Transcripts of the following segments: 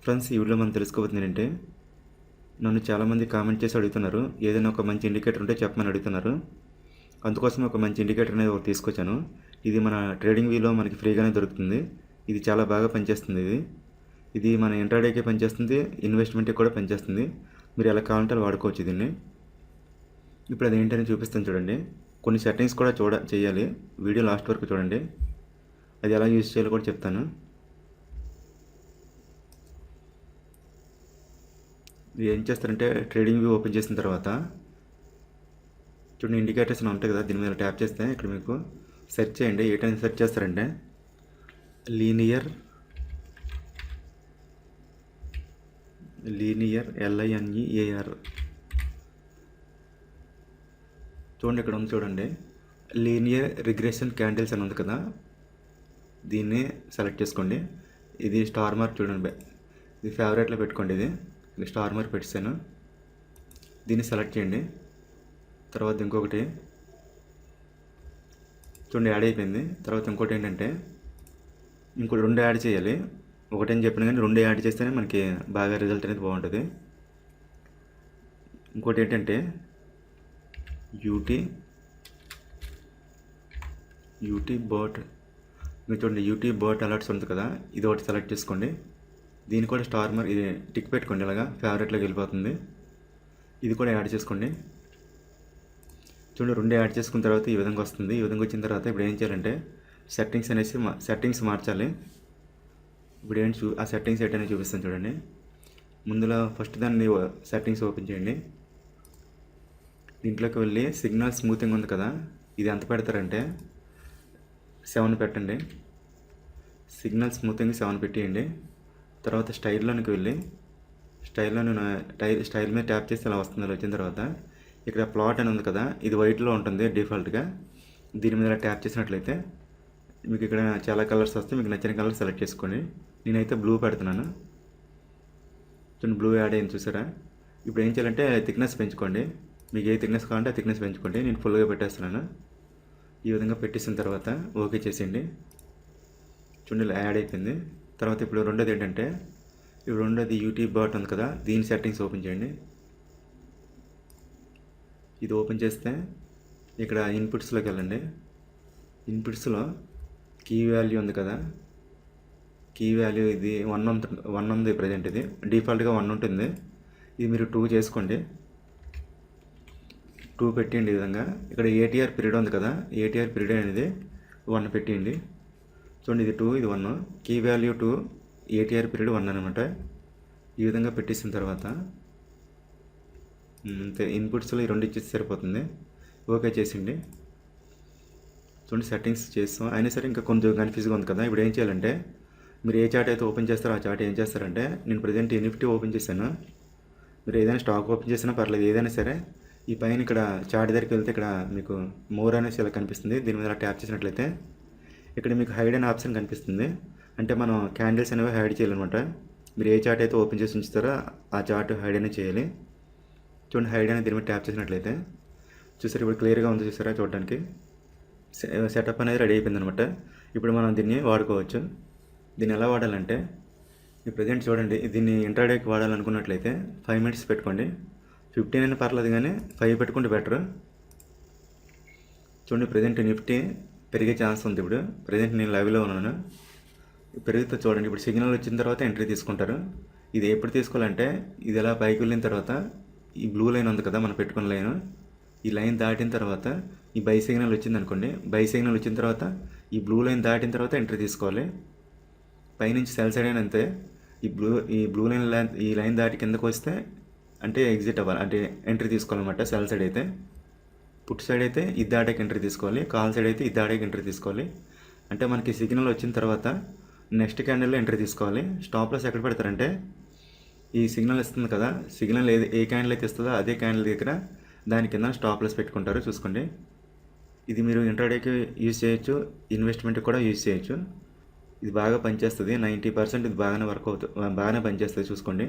Friends, ఈ వీడియోలో మనం తెలుసుకోబోతుంది ఏంటంటే, నన్ను చాలామంది కామెంట్ చేసి అడుగుతున్నారు, ఏదైనా ఒక మంచి ఇండికేటర్ ఉంటే చెప్పమని అడుగుతున్నారు. అందుకోసం ఒక మంచి ఇండికేటర్ అనేది ఒకటి తీసుకొచ్చాను. ఇది మన ట్రేడింగ్ వ్యూలో మనకి ఫ్రీగానే దొరుకుతుంది. ఇది చాలా బాగా పనిచేస్తుంది. ఇది మన ఇంట్రాడేకే పనిచేస్తుంది, ఇన్వెస్ట్మెంట్కి కూడా పనిచేస్తుంది. మీరు ఎలా కావాలంటే అలా వాడుకోవచ్చు దీన్ని. ఇప్పుడు అది ఏంటని చూపిస్తాను చూడండి. కొన్ని సెట్టింగ్స్ కూడా చేయాలి. వీడియో లాస్ట్ వరకు చూడండి. అది ఎలా యూజ్ చేయాలో కూడా చెప్తాను. ఇది ఏం చేస్తారంటే, ట్రేడింగ్ వ్యూ ఓపెన్ చేసిన తర్వాత చూడండి, ఇండికేటర్స్ అని ఉంటాయి కదా, దీని మీద ట్యాప్ చేస్తే ఇక్కడ మీకు సెర్చ్ చేయండి. ఏంటని సెర్చ్ చేస్తారంటే లీనియర్ LINEAR. చూడండి, ఇక్కడ ఉంది చూడండి, లీనియర్ రిగ్రెషన్ క్యాండిల్స్ అని ఉంది కదా, దీన్ని సెలెక్ట్ చేసుకోండి. ఇది స్టార్ మార్క్ చూడండి, ఇది ఫేవరెట్లో పెట్టుకోండి. ఇది స్టార్ మార్క్ పెట్టాను, దీన్ని సెలెక్ట్ చేయండి. తర్వాత ఇంకొకటి చూడండి, యాడ్ అయిపోయింది. తర్వాత ఇంకోటి ఏంటంటే, ఇంకోటి 2 యాడ్ చేయాలి. ఒకటని చెప్పిన కానీ 2 యాడ్ చేస్తేనే మనకి బాగా రిజల్ట్ అనేది బాగుంటుంది. ఇంకోటి ఏంటంటే యూటీ బాట్. మీరు చూడండి, యూటీ బాట్ అలర్ట్స్ ఉంది కదా, ఇది ఒకటి సెలెక్ట్ చేసుకోండి. దీన్ని కూడా స్టార్ మార్క్ ఇది టిక్ పెట్టుకోండి, ఇలాగా ఫేవరెట్లోకి వెళ్ళిపోతుంది. ఇది కూడా యాడ్ చేసుకోండి. చూడండి, 2 యాడ్ చేసుకున్న తర్వాత ఈ విధంగా వస్తుంది. ఈ విధంగా వచ్చిన తర్వాత ఇప్పుడు ఏం చేయాలంటే, సెట్టింగ్స్ మార్చాలి. ఇప్పుడు ఆ సెట్టింగ్స్ ఏంటనే చూపిస్తాను చూడండి. ముందులో ఫస్ట్ దాన్ని సెట్టింగ్స్ ఓపెన్ చేయండి. దీంట్లోకి వెళ్ళి సిగ్నల్ స్మూతింగ్ ఉంది కదా, ఇది ఎంత పెడతారంటే 7 పెట్టండి. సిగ్నల్ స్మూతింగ్ 7 పెట్టేయండి. తర్వాత స్టైల్లోనికి వెళ్ళి స్టైల్ మీద ట్యాప్ చేస్తే ఇలా వస్తుంది. అలా వచ్చిన తర్వాత ఇక్కడ ప్లాట్ అని ఉంది కదా, ఇది వైట్లో ఉంటుంది డిఫాల్ట్గా. దీని మీద ట్యాప్ చేసినట్లయితే మీకు ఇక్కడ చాలా కలర్స్ వస్తాయి. మీకు నచ్చిన కలర్ సెలెక్ట్ చేసుకోండి. నేనైతే బ్లూ పెడుతున్నాను. చూడండి, బ్లూ యాడ్ అయింది చూసారా. ఇప్పుడు ఏం చేయాలంటే థిక్నెస్ పెంచుకోండి. మీకు ఏ థిక్నెస్ కావాలంటే ఆ థిక్నెస్ పెంచుకోండి. నేను ఫుల్గా పెట్టేస్తున్నాను. ఈ విధంగా పెట్టేసిన తర్వాత ఓకే చేసేయండి. చూడండి, యాడ్ అయిపోయింది. తర్వాత ఇప్పుడు రెండోది ఏంటంటే, ఇప్పుడు రెండోది యూటీ బాట్ ఉంది కదా, దీని సెట్టింగ్స్ ఓపెన్ చేయండి. ఇది ఓపెన్ చేస్తే ఇక్కడ ఇన్పుట్స్లోకి వెళ్ళండి. ఇన్పుట్స్లో కీ వాల్యూ ఉంది కదా, కీ వాల్యూ ఇది 1 ఉంది ప్రజెంట్. ఇది డిఫాల్ట్గా 1 ఉంటుంది. ఇది మీరు 2 చేసుకోండి. 2 పెట్టండి. ఈ విధంగా ఇక్కడ ATR పీరియడ్ ఉంది కదా, ATR పీరియడ్ అనేది 1 పెట్టండి. చూడండి, ఇది 2, ఇది 1. కీ వాల్యూ 2, ATR పీరియడ్ 1 అనమాట. ఈ విధంగా పెట్టేసిన తర్వాత అంతే, ఇన్పుట్స్లో ఈ 2 ఇచ్చేసి సరిపోతుంది. ఓకే చేసిండి. చూడండి, సెట్టింగ్స్ చేస్తాం. అయినా సరే ఇంకా కొంచెం కన్ఫ్యూజ్గా ఉంది కదా. ఇప్పుడు ఏం చేయాలంటే, మీరు ఏ చార్ట్ అయితే ఓపెన్ చేస్తారో ఆ చార్ట్ ఏం చేస్తారంటే, నేను ప్రజెంట్ నిఫ్టీ ఓపెన్ చేశాను. మీరు ఏదైనా స్టాక్ ఓపెన్ చేసినా పర్లేదు, ఏదైనా సరే ఈ పైన ఇక్కడ చార్ట్ దగ్గరికి వెళ్తే ఇక్కడ మీకు మోర్ అనేసి ఇలా కనిపిస్తుంది. దీని మీద ట్యాప్ చేసినట్లయితే ఇక్కడ మీకు హైడ్ అనే ఆప్షన్ కనిపిస్తుంది. అంటే మనం క్యాండిల్స్ అనేవి హైడ్ చేయాలన్నమాట. మీరు ఏ చార్ట్ అయితే ఓపెన్ చేసి ఉంచుతారో ఆ చార్ట్ హైడ్ అనేది చేయాలి. చూడండి, హైడ్ అనేది దీని మీద ట్యాప్ చేసినట్లయితే చూసారు, ఇప్పుడు క్లియర్గా ఉంది చూసారా. చూడడానికి సెటప్ అనేది రెడీ అయిపోయింది అనమాట. ఇప్పుడు మనం దీన్ని వాడుకోవచ్చు. దీన్ని ఎలా వాడాలంటే, ఈ ప్రజెంట్ చూడండి, దీన్ని ఇంట్రాడేకి వాడాలనుకున్నట్లయితే 5 మినిట్స్ పెట్టుకోండి. 15 అయినా పర్లేదు, కానీ 5 పెట్టుకుంటే బెటర్. చూడండి, ప్రజెంట్ నిఫ్టీ పెరిగే ఛాన్స్ ఉంది. ఇప్పుడు ప్రజెంట్ నేను లైవ్లో ఉన్నాను. పెరుగుతూ చూడండి, ఇప్పుడు సిగ్నల్ వచ్చిన తర్వాత ఎంట్రీ తీసుకుంటారు. ఇది ఎప్పుడు తీసుకోవాలంటే, ఇది ఎలా పైకి వెళ్ళిన తర్వాత ఈ బ్లూ లైన్ ఉంది కదా మనం పెట్టుకున్న లైన్, ఈ లైన్ దాటిన తర్వాత ఈ బై సిగ్నల్ వచ్చింది అనుకోండి. బై సిగ్నల్ వచ్చిన తర్వాత ఈ బ్లూ లైన్ దాటిన తర్వాత ఎంట్రీ తీసుకోవాలి. పైనుంచి సెల్ సైడ్ అయినా అంతే. ఈ బ్లూ లైన్ ఈ లైన్ దాటి కిందకు వస్తే అంటే ఎగ్జిట్ అవ్వాలి, అంటే ఎంట్రీ తీసుకోవాలన్నమాట. సెల్ సైడ్ అయితే, పుట్ సైడ్ అయితే ఇది దాటాక ఎంట్రీ తీసుకోవాలి. కాల్ సైడ్ అయితే ఇది దాటాక ఎంట్రీ తీసుకోవాలి. అంటే మనకి సిగ్నల్ వచ్చిన తర్వాత నెక్స్ట్ క్యాండిల్లో ఎంట్రీ తీసుకోవాలి. స్టాప్ లాస్ ఎక్కడ పెడతారంటే, ఈ సిగ్నల్ ఇస్తుంది కదా, సిగ్నల్ ఏ క్యాండిల్ అయితే ఇస్తుందో అదే క్యాండిల్ దగ్గర దాని కింద స్టాప్ లాస్ పెట్టుకుంటారు. చూసుకోండి, ఇది మీరు ఇంట్రాడేకి యూజ్ చేయొచ్చు, ఇన్వెస్ట్మెంట్కి కూడా యూజ్ చేయొచ్చు. ఇది బాగా పనిచేస్తుంది. 90% ఇది బాగానే పనిచేస్తుంది. చూసుకోండి,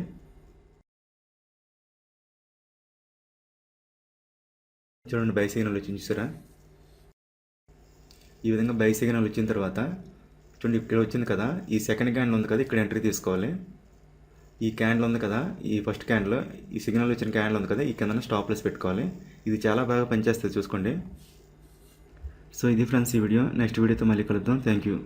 చూడండి, బై సిగ్నల్ వచ్చింది చూసారా. ఈ విధంగా బై సిగ్నల్ వచ్చిన తర్వాత చూడండి, ఇక్కడ వచ్చింది కదా, ఈ సెకండ్ క్యాండిల్ ఉంది కదా, ఇక్కడ ఎంట్రీ తీసుకోవాలి. ఈ క్యాండిల్ ఉంది కదా, ఈ ఫస్ట్ క్యాండిల్, ఈ సిగ్నల్ వచ్చిన క్యాండిల్ ఉంది కదా, ఈ కింద స్టాప్లెస్ పెట్టుకోవాలి. ఇది చాలా బాగా పనిచేస్తుంది, చూసుకోండి. సో ఇది ఫ్రెండ్స్ ఈ వీడియో. నెక్స్ట్ వీడియోతో మళ్ళీ కలుద్దాం. Thank you.